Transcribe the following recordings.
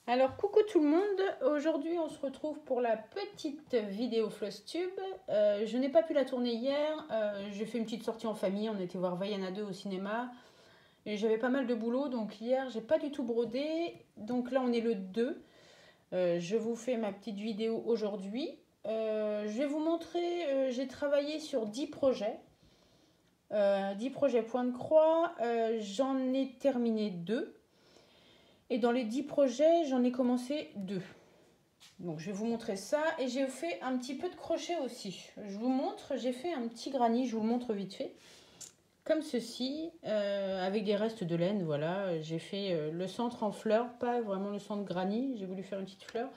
Alors coucou tout le monde, aujourd'hui on se retrouve pour la petite vidéo Flosstube. Je n'ai pas pu la tourner hier, j'ai fait une petite sortie en famille, on a été voir Vaiana 2 au cinéma et j'avais pas mal de boulot donc hier j'ai pas du tout brodé, donc là on est le 2. Je vous fais ma petite vidéo aujourd'hui. Je vais vous montrer, j'ai travaillé sur 10 projets, 10 projets point de croix, j'en ai terminé 2. Et dans les 10 projets, j'en ai commencé 2. Donc je vais vous montrer ça. Et j'ai fait un petit peu de crochet aussi. Je vous montre, j'ai fait un petit granny, je vous le montre vite fait. Comme ceci, avec des restes de laine, voilà. J'ai fait le centre en fleurs, pas vraiment le centre granny. J'ai voulu faire une petite fleur.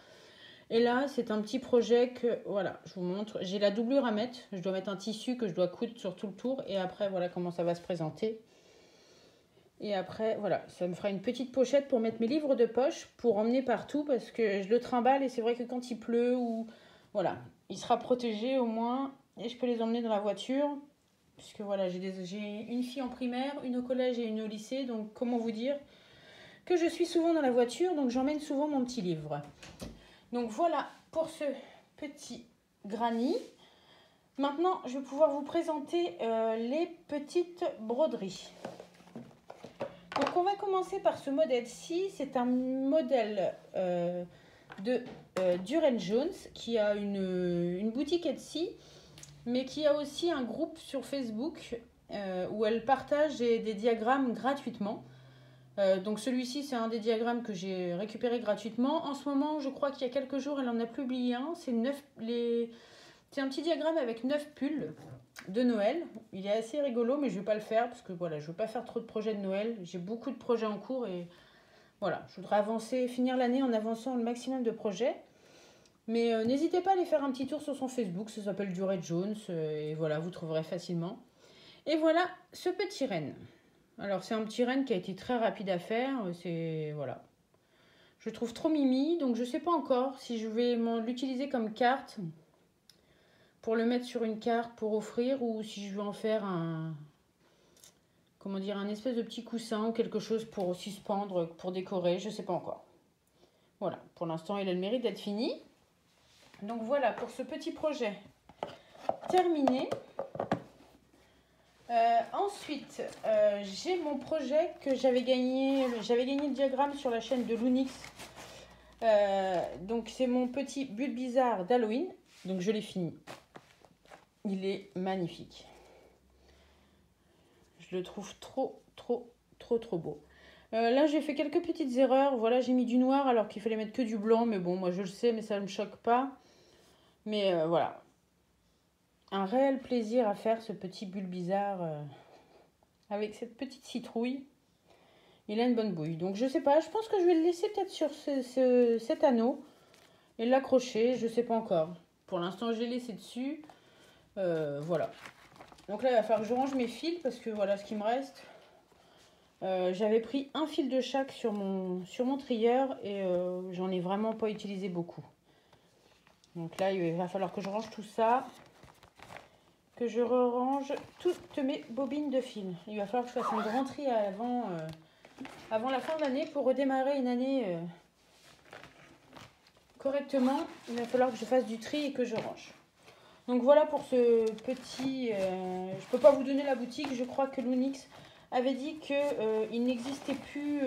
Et là, c'est un petit projet que, voilà, je vous montre. J'ai la doublure à mettre. Je dois mettre un tissu que je dois coudre sur tout le tour. Et après, voilà comment ça va se présenter. Et après, voilà, ça me fera une petite pochette pour mettre mes livres de poche, pour emmener partout, parce que je le trimballe et c'est vrai que quand il pleut, ou voilà, il sera protégé au moins, et je peux les emmener dans la voiture, puisque voilà, j'ai une fille en primaire, une au collège et une au lycée, donc comment vous dire que je suis souvent dans la voiture, donc j'emmène souvent mon petit livre. Donc voilà pour ce petit granny. Maintenant, je vais pouvoir vous présenter les petites broderies. Donc on va commencer par ce modèle-ci. C'est un modèle de Duren Jones qui a une boutique Etsy, mais qui a aussi un groupe sur Facebook où elle partage des diagrammes gratuitement. Donc celui-ci, c'est un des diagrammes que j'ai récupéré gratuitement. En ce moment, je crois qu'il y a quelques jours, elle en a publié un. C'est un petit diagramme avec 9 pulls de Noël. Il est assez rigolo, mais je ne vais pas le faire parce que voilà, je ne veux pas faire trop de projets de Noël. J'ai beaucoup de projets en cours et voilà, je voudrais avancer, finir l'année en avançant le maximum de projets. Mais n'hésitez pas à aller faire un petit tour sur son Facebook, ça s'appelle Duren Jones et voilà, vous trouverez facilement. Et voilà ce petit renne. Alors c'est un petit renne qui a été très rapide à faire, c'est voilà. Je le trouve trop mimi, donc je ne sais pas encore si je vais l'utiliser comme carte pour le mettre sur une carte pour offrir, ou si je vais en faire un espèce de petit coussin ou quelque chose pour suspendre, pour décorer, je sais pas encore. Voilà, pour l'instant il a le mérite d'être fini. Donc voilà pour ce petit projet terminé. Ensuite, j'ai mon projet que j'avais gagné le diagramme sur la chaîne de Loonix. Donc c'est mon petit bulle bizarre d'Halloween, donc je l'ai fini. Il est magnifique. Je le trouve trop beau. Là, j'ai fait quelques petites erreurs. Voilà, j'ai mis du noir alors qu'il fallait mettre que du blanc. Mais bon, moi, je le sais, mais ça ne me choque pas. Mais voilà. Un réel plaisir à faire ce petit bulle bizarre avec cette petite citrouille. Il a une bonne bouille. Donc, je sais pas. Je pense que je vais le laisser peut-être sur cet anneau et l'accrocher. Je sais pas encore. Pour l'instant, je l'ai laissé dessus. Voilà. Donc là, il va falloir que je range mes fils parce que voilà ce qui me reste. J'avais pris un fil de chaque sur mon trieur et j'en ai vraiment pas utilisé beaucoup. Donc là, il va falloir que je range tout ça, que je range toutes mes bobines de fil. Il va falloir que je fasse un grand tri avant la fin de l'année pour redémarrer une année correctement. Il va falloir que je fasse du tri et que je range. Donc voilà pour ce petit... je peux pas vous donner la boutique, je crois que Loonix avait dit qu'il n'existait plus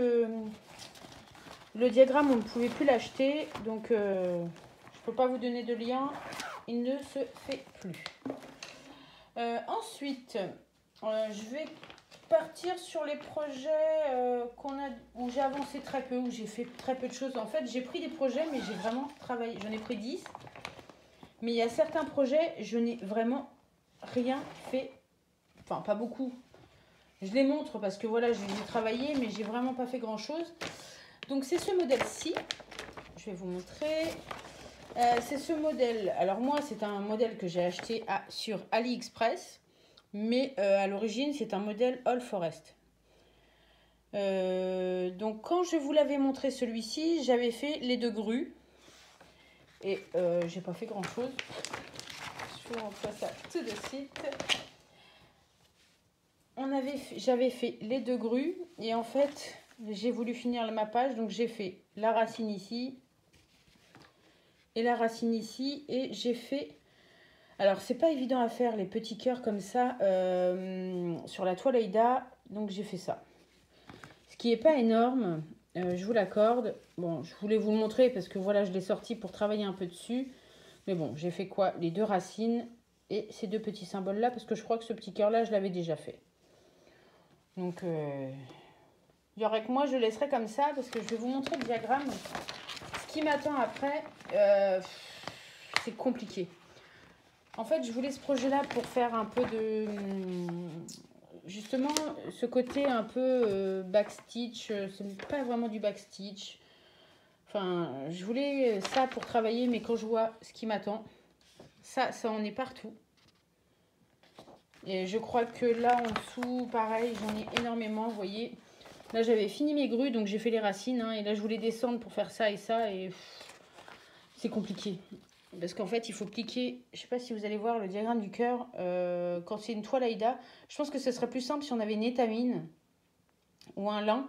le diagramme, on ne pouvait plus l'acheter, donc je ne peux pas vous donner de lien, il ne se fait plus. Ensuite, je vais partir sur les projets où j'ai avancé très peu, où j'ai fait très peu de choses. En fait, j'ai pris des projets, mais j'ai vraiment travaillé, j'en ai pris 10, mais il y a certains projets, je n'ai vraiment rien fait, enfin pas beaucoup. Je les montre parce que voilà, j'ai travaillé, mais j'ai vraiment pas fait grand chose. Donc c'est ce modèle-ci. Je vais vous montrer. C'est ce modèle. Alors moi, c'est un modèle que j'ai acheté sur AliExpress. Mais à l'origine, c'est un modèle All Forest. Donc quand je vous l'avais montré celui-ci, j'avais fait les 2 grues. Et j'ai pas fait grand chose. Je vous montre ça tout de suite. J'avais fait les 2 grues et en fait j'ai voulu finir ma page, donc j'ai fait la racine ici et la racine ici, et j'ai fait... Alors, c'est pas évident à faire les petits cœurs comme ça sur la toile Aïda, donc j'ai fait ça. Ce qui est pas énorme, je vous l'accorde. Bon, je voulais vous le montrer parce que voilà, je l'ai sorti pour travailler un peu dessus. Mais bon, j'ai fait quoi? Les deux racines et ces deux petits symboles-là, parce que je crois que ce petit cœur-là, je l'avais déjà fait. Donc, il y aurait que moi, je laisserai comme ça, parce que je vais vous montrer le diagramme. Ce qui m'attend après, c'est compliqué. En fait, je voulais ce projet-là pour faire un peu de... Justement, ce côté un peu backstitch, c'est pas vraiment du backstitch. Enfin, je voulais ça pour travailler, mais quand je vois ce qui m'attend, ça en est partout. Et je crois que là, en dessous, pareil, j'en ai énormément, vous voyez. Là, j'avais fini mes grues, donc j'ai fait les racines, hein, et là, je voulais descendre pour faire ça, et c'est compliqué. Parce qu'en fait, il faut cliquer, je ne sais pas si vous allez voir le diagramme du cœur, quand c'est une toile Aïda. Je pense que ce serait plus simple si on avait une étamine ou un lin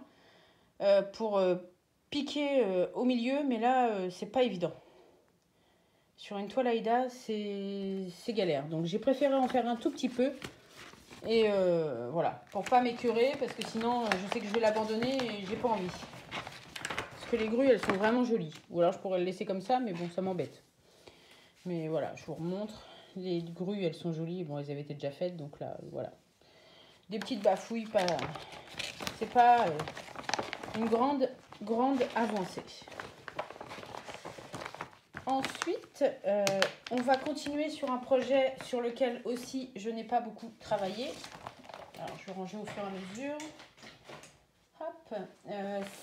pour piquer au milieu, mais là, c'est pas évident. Sur une toile Aïda, c'est galère. Donc, j'ai préféré en faire un tout petit peu. Et voilà, pour pas m'écœurer, parce que sinon, je sais que je vais l'abandonner et j'ai pas envie. Parce que les grues, elles sont vraiment jolies. Ou alors, je pourrais le laisser comme ça, mais bon, ça m'embête. Mais voilà, je vous remontre. Les grues, elles sont jolies. Bon, elles avaient été déjà faites, donc là, voilà. Des petites bafouilles, pas... c'est pas une grande avancée. Ensuite, on va continuer sur un projet sur lequel aussi je n'ai pas beaucoup travaillé. Alors, je vais ranger au fur et à mesure. Hop,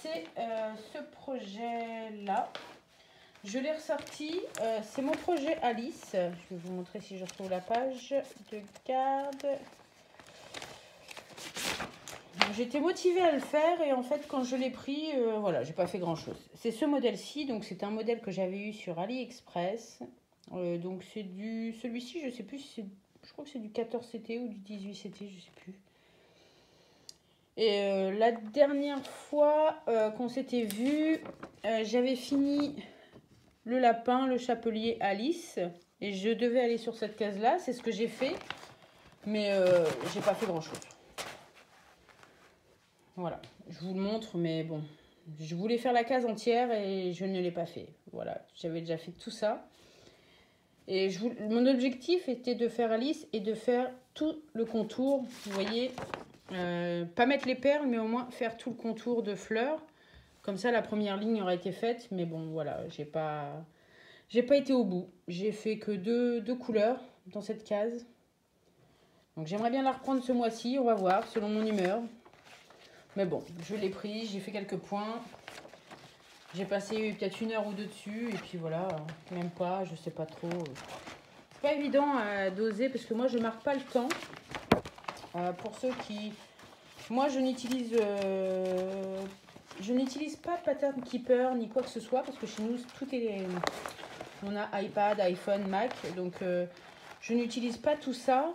c'est ce projet-là. Je l'ai ressorti, c'est mon projet Alice. Je vais vous montrer si je retrouve la page de garde. J'étais motivée à le faire et en fait quand je l'ai pris, voilà, j'ai pas fait grand chose. C'est ce modèle-ci, donc c'est un modèle que j'avais eu sur AliExpress. Donc c'est du, celui-ci, je sais plus, je crois que c'est du 14 CT ou du 18 CT, je sais plus. Et la dernière fois qu'on s'était vu, j'avais fini le lapin, le chapelier Alice. Et je devais aller sur cette case-là. C'est ce que j'ai fait. Mais j'ai pas fait grand-chose. Voilà. Je vous le montre, mais bon. Je voulais faire la case entière et je ne l'ai pas fait. Voilà. J'avais déjà fait tout ça. Et mon objectif était de faire Alice et de faire tout le contour. Vous voyez, pas mettre les perles, mais au moins faire tout le contour de fleurs. Comme ça, la première ligne aurait été faite. Mais bon, voilà, j'ai pas été au bout. J'ai fait que deux couleurs dans cette case. Donc j'aimerais bien la reprendre ce mois-ci. On va voir, selon mon humeur. Mais bon, je l'ai pris. J'ai fait quelques points. J'ai passé peut-être 1 heure ou 2 dessus. Et puis voilà, même pas, je sais pas trop. C'est pas évident à doser parce que moi, je marque pas le temps. Pour ceux qui... Moi, je n'utilise pas Pattern Keeper ni quoi que ce soit parce que chez nous, tout est... On a iPad, iPhone, Mac, donc je n'utilise pas tout ça.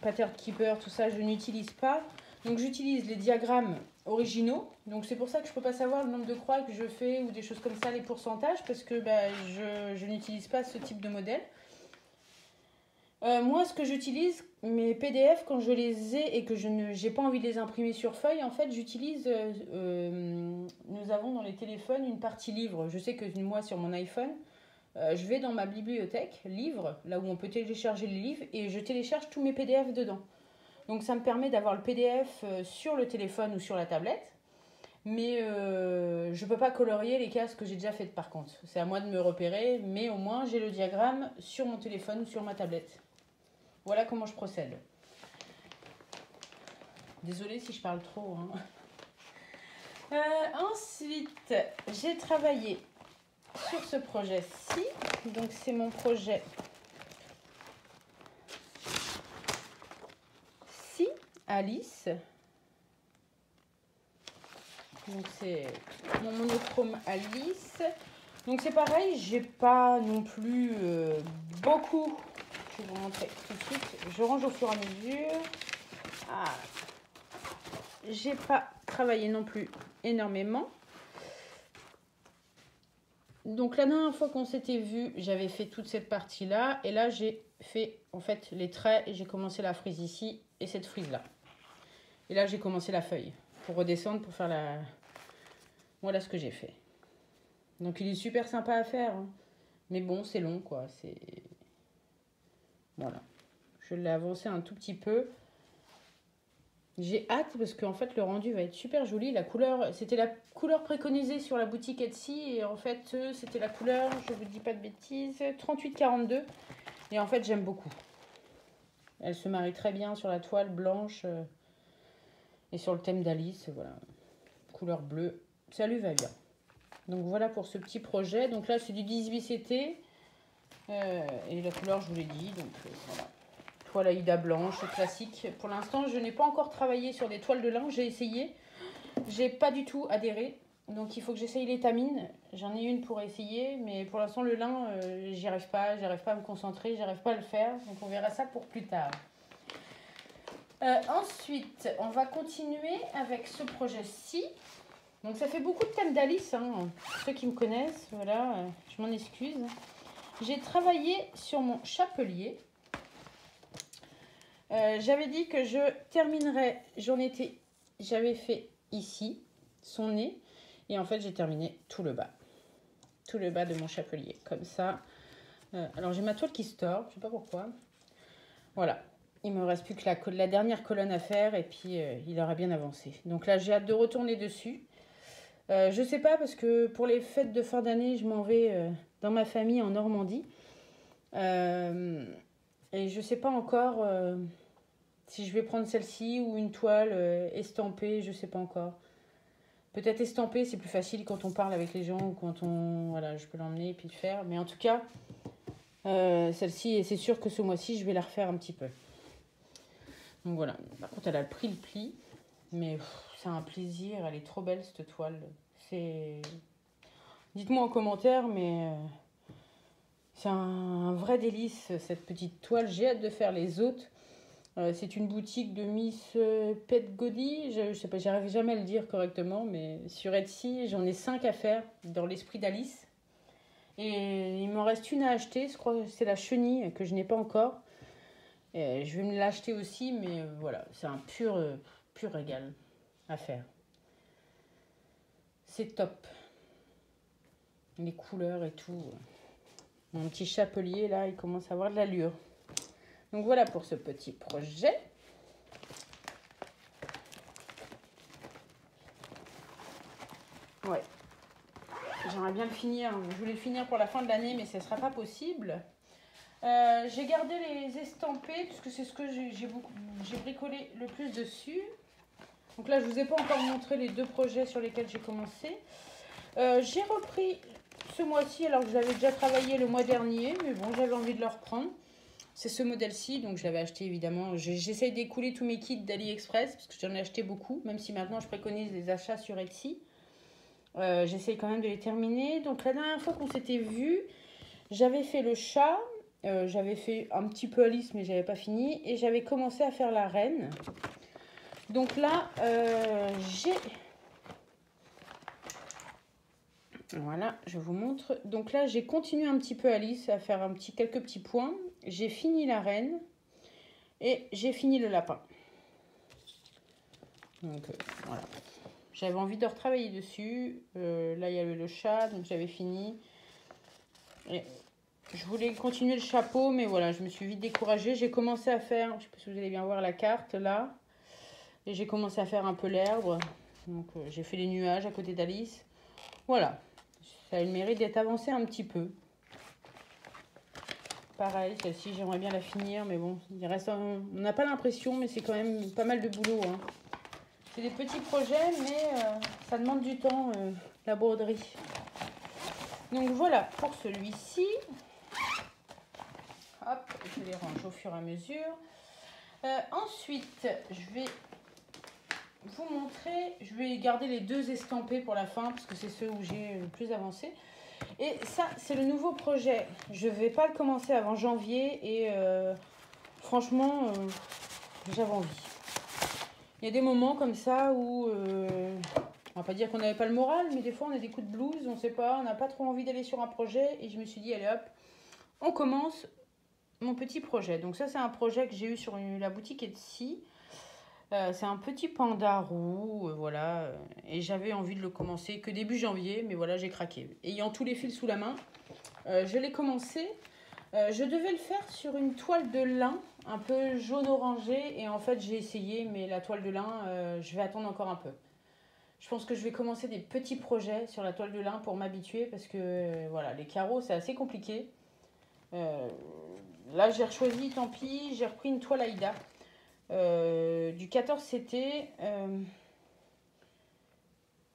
Pattern Keeper, tout ça, je n'utilise pas. Donc j'utilise les diagrammes originaux. Donc c'est pour ça que je ne peux pas savoir le nombre de croix que je fais ou des choses comme ça, les pourcentages, parce que je n'utilise pas ce type de modèle. Moi, ce que j'utilise, mes PDF, quand je les ai et que je n'ai pas envie de les imprimer sur feuille, en fait, j'utilise... nous avons dans les téléphones une partie livre. Je sais que moi, sur mon iPhone, je vais dans ma bibliothèque, livres, là où on peut télécharger les livres, et je télécharge tous mes PDF dedans. Donc, ça me permet d'avoir le PDF sur le téléphone ou sur la tablette. Mais je ne peux pas colorier les cases que j'ai déjà faites, par contre. C'est à moi de me repérer, mais au moins, j'ai le diagramme sur mon téléphone ou sur ma tablette. Voilà comment je procède. Désolée si je parle trop. Hein. Ensuite, j'ai travaillé sur ce projet-ci. Donc, c'est mon projet Si Alice. Donc, c'est mon monochrome Alice. Donc, c'est pareil, j'ai pas non plus beaucoup. Je vais vous montrer tout de suite. Je range au fur et à mesure. Ah. J'ai pas travaillé non plus énormément. Donc la dernière fois qu'on s'était vu, j'avais fait toute cette partie-là. Et là, j'ai fait en fait les traits et j'ai commencé la frise ici et cette frise-là. Et là, j'ai commencé la feuille pour redescendre, pour faire la... Voilà ce que j'ai fait. Donc il est super sympa à faire. Hein. Mais bon, c'est long quoi. C'est... Voilà. Je l'ai avancé un tout petit peu. J'ai hâte parce qu'en fait le rendu va être super joli. La couleur, c'était la couleur préconisée sur la boutique Etsy et en fait c'était la couleur, je vous dis pas de bêtises, 3842 et en fait j'aime beaucoup. Elle se marie très bien sur la toile blanche et sur le thème d'Alice, voilà, couleur bleue, ça lui va bien. Donc voilà pour ce petit projet. Donc là c'est du 18 CT et la couleur je vous l'ai dit, donc voilà. Toile Aïda blanche, classique. Pour l'instant, je n'ai pas encore travaillé sur des toiles de lin. J'ai essayé. J'ai pas du tout adhéré. Donc, il faut que j'essaye l'étamine. J'en ai une pour essayer. Mais pour l'instant, le lin, j'y arrive pas. J'arrive pas à me concentrer. J'arrive pas à le faire. Donc, on verra ça pour plus tard. Ensuite, on va continuer avec ce projet-ci. Donc, ça fait beaucoup de thèmes d'Alice. Hein. Ceux qui me connaissent, voilà, je m'en excuse. J'ai travaillé sur mon chapelier. J'avais dit que je terminerais, j'avais fait ici son nez et en fait j'ai terminé tout le bas de mon chapelier comme ça. Alors j'ai ma toile qui se tord, je sais pas pourquoi. Voilà, il me reste plus que la dernière colonne à faire et puis il aura bien avancé. Donc là j'ai hâte de retourner dessus. Je sais pas parce que pour les fêtes de fin d'année je m'en vais dans ma famille en Normandie et je sais pas encore. Si je vais prendre celle-ci ou une toile estampée, je ne sais pas encore. Peut-être estampée, c'est plus facile quand on parle avec les gens ou quand on... Voilà, je peux l'emmener et puis le faire. Mais en tout cas, celle-ci, c'est sûr que ce mois-ci, je vais la refaire un petit peu. Donc voilà. Par contre, elle a pris le pli. Mais c'est un plaisir. Elle est trop belle, cette toile. C'est... Dites-moi en commentaire, mais... c'est un vrai délice, cette petite toile. J'ai hâte de faire les autres. C'est une boutique de Miss Petgodi. Je sais pas, j'arrive jamais à le dire correctement, mais sur Etsy, j'en ai 5 à faire dans l'esprit d'Alice. Et il m'en reste une à acheter, je crois que c'est la chenille que je n'ai pas encore. Et je vais me l'acheter aussi, mais voilà, c'est un pur régal à faire. C'est top. Les couleurs et tout. Mon petit chapelier, là, il commence à avoir de l'allure. Donc voilà pour ce petit projet. Ouais. J'aimerais bien le finir. Je voulais le finir pour la fin de l'année, mais ce ne sera pas possible. J'ai gardé les estampés, puisque c'est ce que j'ai bricolé le plus dessus. Donc là, je ne vous ai pas encore montré les 2 projets sur lesquels j'ai commencé. J'ai repris ce mois-ci, alors que je l'avais déjà travaillé le mois dernier, mais bon, j'avais envie de le reprendre. C'est ce modèle-ci, donc je l'avais acheté évidemment. J'essaye d'écouler tous mes kits d'AliExpress, parce que j'en ai acheté beaucoup, même si maintenant je préconise les achats sur Etsy. J'essaye quand même de les terminer. Donc la dernière fois qu'on s'était vu, j'avais fait le chat, j'avais fait un petit peu Alice, mais j'avais pas fini. Et j'avais commencé à faire la reine. Donc là, Voilà, je vous montre. Donc là, j'ai continué un petit peu Alice à faire quelques petits points. J'ai fini la reine et j'ai fini le lapin. Donc voilà. J'avais envie de retravailler dessus. Là, il y avait le chat, donc j'avais fini. Et je voulais continuer le chapeau, mais voilà, je me suis vite découragée. J'ai commencé à faire, je ne sais pas si vous allez bien voir la carte là. Et j'ai commencé à faire un peu l'herbe. Donc j'ai fait les nuages à côté d'Alice. Voilà. Ça a le mérite d'être avancé un petit peu. Pareil, celle-ci, j'aimerais bien la finir, mais bon, il reste on n'a pas l'impression, mais c'est quand même pas mal de boulot. Hein. C'est des petits projets, mais ça demande du temps, la broderie. Donc voilà, pour celui-ci. Hop, je les range au fur et à mesure. Ensuite, je vais vous montrer, je vais garder les 2 estampés pour la fin, parce que c'est ceux où j'ai le plus avancé. Et ça, c'est le nouveau projet. Je ne vais pas le commencer avant janvier et franchement, j'avais envie. Il y a des moments comme ça où, on va pas dire qu'on n'avait pas le moral, mais des fois on a des coups de blues, on sait pas, on n'a pas trop envie d'aller sur un projet. Et je me suis dit, allez hop, on commence mon petit projet. Donc ça, c'est un projet que j'ai eu sur la boutique Etsy. C'est un petit panda roux, voilà. Et j'avais envie de le commencer que début janvier, mais voilà, j'ai craqué. Ayant tous les fils sous la main, je l'ai commencé. Je devais le faire sur une toile de lin, un peu jaune orangé. Et en fait, j'ai essayé, mais la toile de lin, je vais attendre encore un peu. Je pense que je vais commencer des petits projets sur la toile de lin pour m'habituer, parce que voilà, les carreaux, c'est assez compliqué. Là, j'ai choisi, tant pis, j'ai repris une toile Aïda. Du 14 CT.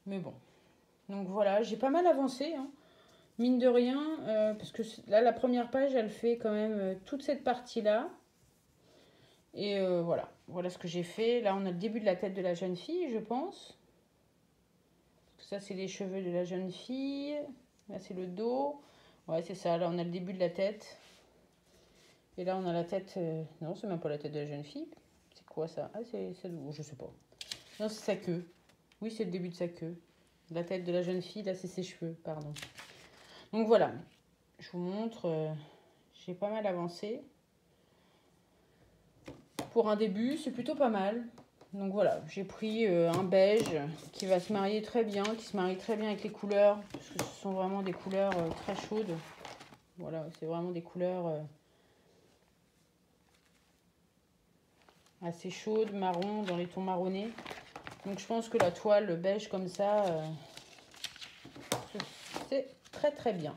Mais bon. Donc voilà, j'ai pas mal avancé, hein, mine de rien, parce que là, la première page, elle fait quand même toute cette partie-là. Et voilà, voilà ce que j'ai fait. Là, on a le début de la tête de la jeune fille, je pense. Ça, c'est les cheveux de la jeune fille. Là, c'est le dos. Ouais, c'est ça. Là, on a le début de la tête. Et là, on a la tête... Non, c'est même pas la tête de la jeune fille. C'est quoi ça? Ah, c'est... je sais pas. Non, c'est sa queue. Oui, c'est le début de sa queue. La tête de la jeune fille, là, c'est ses cheveux, pardon. Donc, voilà. Je vous montre. J'ai pas mal avancé. Pour un début, c'est plutôt pas mal. Donc, voilà. J'ai pris un beige qui va se marier très bien, qui se marie très bien avec les couleurs, parce que ce sont vraiment des couleurs très chaudes. Voilà, c'est vraiment des couleurs... assez chaude, marron, dans les tons marronnés. Donc je pense que la toile beige comme ça, c'est très très bien.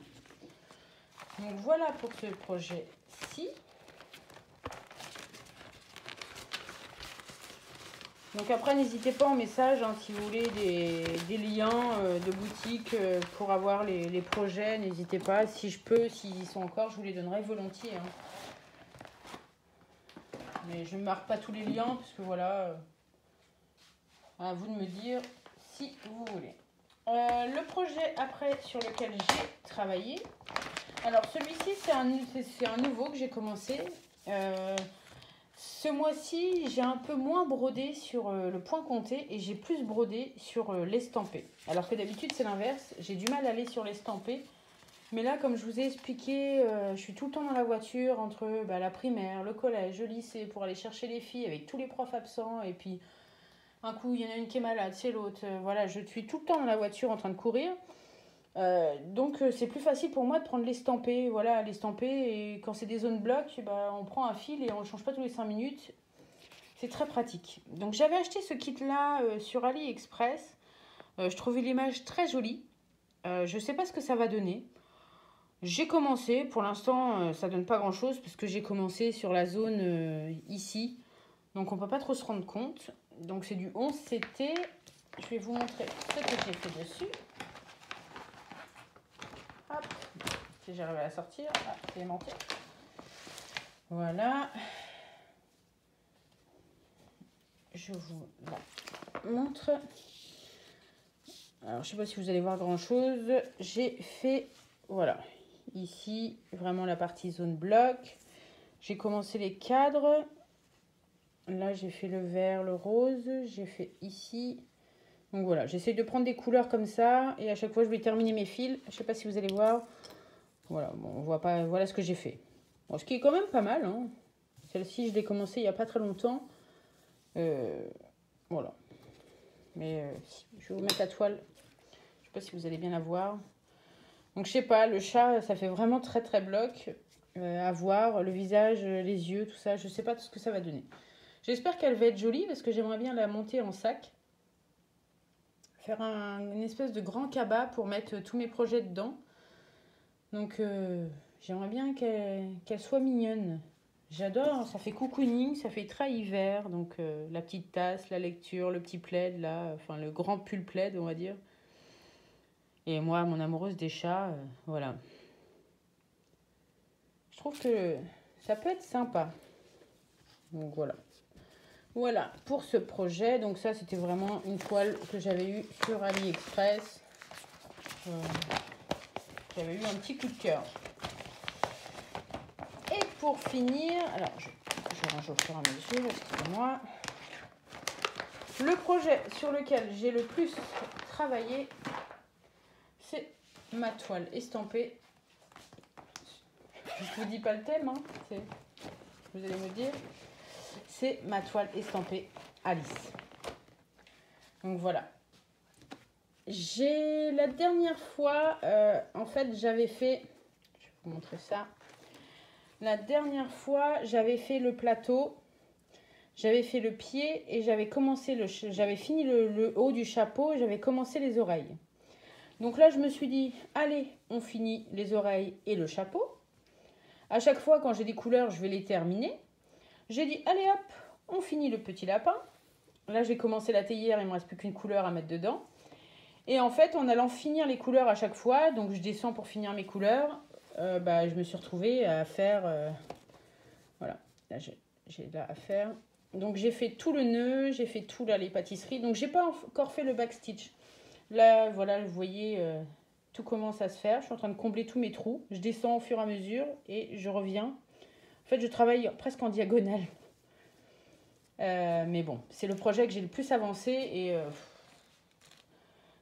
Donc voilà pour ce projet-ci. Donc après, n'hésitez pas en message, hein, si vous voulez des liens de boutique pour avoir les projets. N'hésitez pas, si je peux, s'ils y sont encore, je vous les donnerai volontiers. Hein. Mais je ne marque pas tous les liens, parce que voilà, à vous de me dire si vous voulez. Le projet après sur lequel j'ai travaillé, alors celui-ci c'est un nouveau que j'ai commencé. Ce mois-ci j'ai un peu moins brodé sur le point compté et j'ai plus brodé sur l'estampé. Alors que d'habitude c'est l'inverse, j'ai du mal à aller sur l'estampé. Mais là, comme je vous ai expliqué, je suis tout le temps dans la voiture entre la primaire, le collège, le lycée pour aller chercher les filles avec tous les profs absents. Et puis, un coup, il y en a une qui est malade, c'est l'autre. Voilà, je suis tout le temps dans la voiture en train de courir. Donc, c'est plus facile pour moi de prendre l'estampé. Voilà, l'estampé. Et quand c'est des zones blocs, on prend un fil et on ne le change pas tous les 5 minutes. C'est très pratique. Donc, j'avais acheté ce kit-là sur AliExpress. Je trouvais l'image très jolie. Je ne sais pas ce que ça va donner. J'ai commencé, pour l'instant ça donne pas grand chose parce que j'ai commencé sur la zone ici, donc on peut pas trop se rendre compte. Donc c'est du 11 CT, je vais vous montrer ce que j'ai fait dessus. Hop, si j'arrive à la sortir, ah, c'est aimanté. Voilà, je vous la montre. Alors je sais pas si vous allez voir grand chose, j'ai fait, voilà. Ici, vraiment la partie zone bloc. J'ai commencé les cadres. Là, j'ai fait le vert, le rose. J'ai fait ici. Donc voilà, j'essaie de prendre des couleurs comme ça. Et à chaque fois, je vais terminer mes fils. Je ne sais pas si vous allez voir. Voilà, bon, on voit pas. Voilà ce que j'ai fait. Bon, ce qui est quand même pas mal. Hein. Celle-ci, je l'ai commencé il n'y a pas très longtemps. Voilà. Mais je vais vous mettre la toile. Je ne sais pas si vous allez bien la voir. Donc, je sais pas, le chat, ça fait vraiment très, très bloc à voir. Le visage, les yeux, tout ça, je sais pas tout ce que ça va donner. J'espère qu'elle va être jolie parce que j'aimerais bien la monter en sac. Faire une espèce de grand cabas pour mettre tous mes projets dedans. Donc, j'aimerais bien qu'elle soit mignonne. J'adore, ça fait cocooning, ça fait très hiver. Donc, la petite tasse, la lecture, le petit plaid, là, enfin, le grand pull plaid, on va dire. Et moi, mon amoureuse des chats, voilà. Je trouve que ça peut être sympa. Donc voilà. Voilà pour ce projet. Donc ça, c'était vraiment une toile que j'avais eue sur AliExpress. J'avais eu un petit coup de cœur. Et pour finir, alors je range au fur et à mesure, excusez-moi. Le projet sur lequel j'ai le plus travaillé, c'est ma toile estampée. Je ne vous dis pas le thème, hein, vous allez me dire. C'est ma toile estampée Alice. Donc voilà. La dernière fois, en fait, j'avais fait... Je vais vous montrer ça. La dernière fois, j'avais fait le plateau. J'avais fait le pied et j'avais fini le haut du chapeau et j'avais commencé les oreilles. Donc là, je me suis dit, allez, on finit les oreilles et le chapeau. À chaque fois, quand j'ai des couleurs, je vais les terminer. J'ai dit, allez hop, on finit le petit lapin. Là, j'ai commencé la théière, il ne me reste plus qu'une couleur à mettre dedans. Et en fait, en allant finir les couleurs à chaque fois, donc je descends pour finir mes couleurs, je me suis retrouvée à faire... voilà, là, j'ai là à faire... Donc j'ai fait tout le nœud, j'ai fait tout là les pâtisseries. Donc j'ai pas encore fait le backstitch. Là voilà, vous voyez, tout commence à se faire. Je suis en train de combler tous mes trous. Je descends au fur et à mesure et je reviens. En fait je travaille presque en diagonale. Mais bon, c'est le projet que j'ai le plus avancé et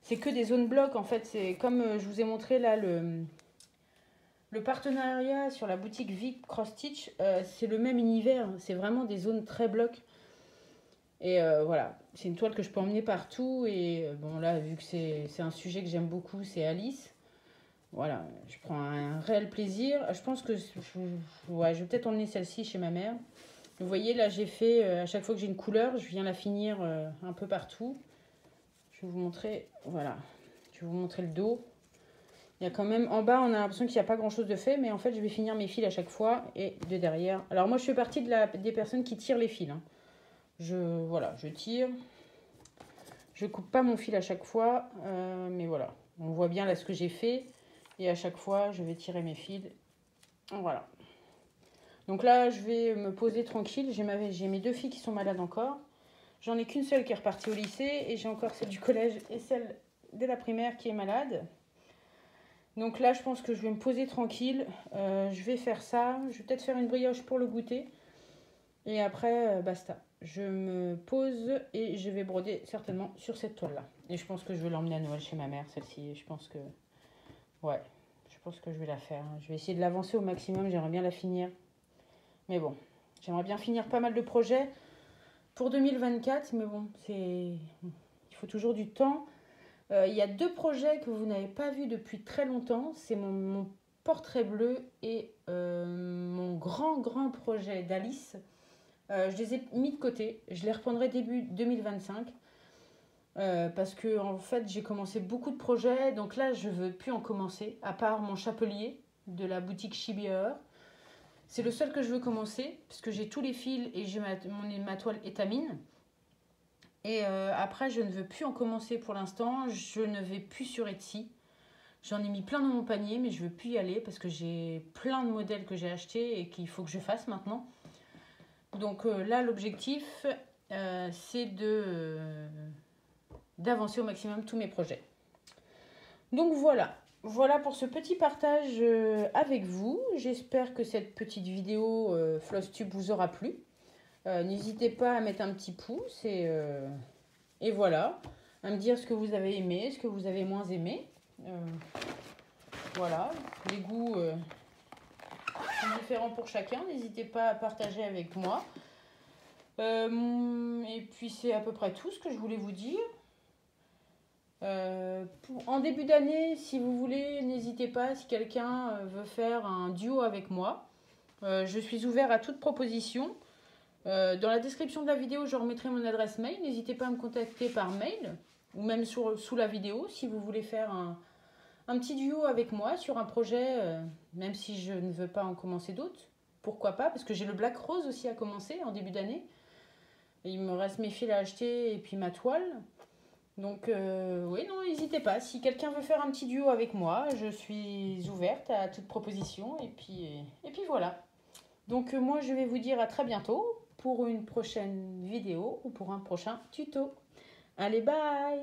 c'est que des zones blocs en fait. C'est comme je vous ai montré là le partenariat sur la boutique Vic Cross Stitch, c'est le même univers, c'est vraiment des zones très blocs. Et voilà, c'est une toile que je peux emmener partout. Et bon là, vu que c'est un sujet que j'aime beaucoup, c'est Alice. Voilà, je prends un réel plaisir. Je pense que ouais, je vais peut-être emmener celle-ci chez ma mère. Vous voyez, là j'ai fait, à chaque fois que j'ai une couleur, je viens la finir un peu partout. Je vais vous montrer, voilà, je vais vous montrer le dos. Il y a quand même, en bas, on a l'impression qu'il n'y a pas grand-chose de fait, mais en fait, je vais finir mes fils à chaque fois et de derrière. Alors moi, je fais partie des personnes qui tirent les fils. Hein. Voilà, je tire. Je coupe pas mon fil à chaque fois, mais voilà. On voit bien là ce que j'ai fait. Et à chaque fois, je vais tirer mes fils. Voilà. Donc là, je vais me poser tranquille. J'ai mes deux filles qui sont malades encore. J'en ai qu'une seule qui est repartie au lycée. Et j'ai encore celle du collège et celle de la primaire qui est malade. Donc là, je pense que je vais me poser tranquille. Je vais faire ça. Je vais peut-être faire une brioche pour le goûter. Et après, basta. Je me pose et je vais broder certainement sur cette toile-là. Et je pense que je vais l'emmener à Noël chez ma mère, celle-ci. Je pense que... Ouais, je pense que je vais la faire. Je vais essayer de l'avancer au maximum. J'aimerais bien la finir. Mais bon, j'aimerais bien finir pas mal de projets pour 2024. Mais bon, il faut toujours du temps. Il y a deux projets que vous n'avez pas vus depuis très longtemps. C'est mon portrait bleu et mon grand projet d'Alice. Je les ai mis de côté. Je les reprendrai début 2025. Parce que en fait, j'ai commencé beaucoup de projets. Donc là, je ne veux plus en commencer. À part mon chapelier de la boutique Chibier. C'est le seul que je veux commencer. Parce que j'ai tous les fils et j'ai ma toile étamine. Et après, je ne veux plus en commencer pour l'instant. Je ne vais plus sur Etsy. J'en ai mis plein dans mon panier, mais je ne veux plus y aller parce que j'ai plein de modèles que j'ai achetés et qu'il faut que je fasse maintenant. Donc là, l'objectif, c'est d'avancer au maximum tous mes projets. Donc voilà. Voilà pour ce petit partage avec vous. J'espère que cette petite vidéo Flosstube vous aura plu. N'hésitez pas à mettre un petit pouce et voilà, à me dire ce que vous avez aimé, ce que vous avez moins aimé. Voilà, les goûts sont différents pour chacun. N'hésitez pas à partager avec moi. Et puis c'est à peu près tout ce que je voulais vous dire. En début d'année, si vous voulez, n'hésitez pas, si quelqu'un veut faire un duo avec moi. Je suis ouvert à toute proposition. Dans la description de la vidéo, je remettrai mon adresse mail. N'hésitez pas à me contacter par mail ou même sous la vidéo si vous voulez faire un petit duo avec moi sur un projet, même si je ne veux pas en commencer d'autres. Pourquoi pas? Parce que j'ai le Black Rose aussi à commencer en début d'année. Il me reste mes fils à acheter et puis ma toile. Donc, oui, non, n'hésitez pas. Si quelqu'un veut faire un petit duo avec moi, je suis ouverte à toute proposition. Et puis voilà. Donc, moi, je vais vous dire à très bientôt pour une prochaine vidéo ou pour un prochain tuto. Allez, bye!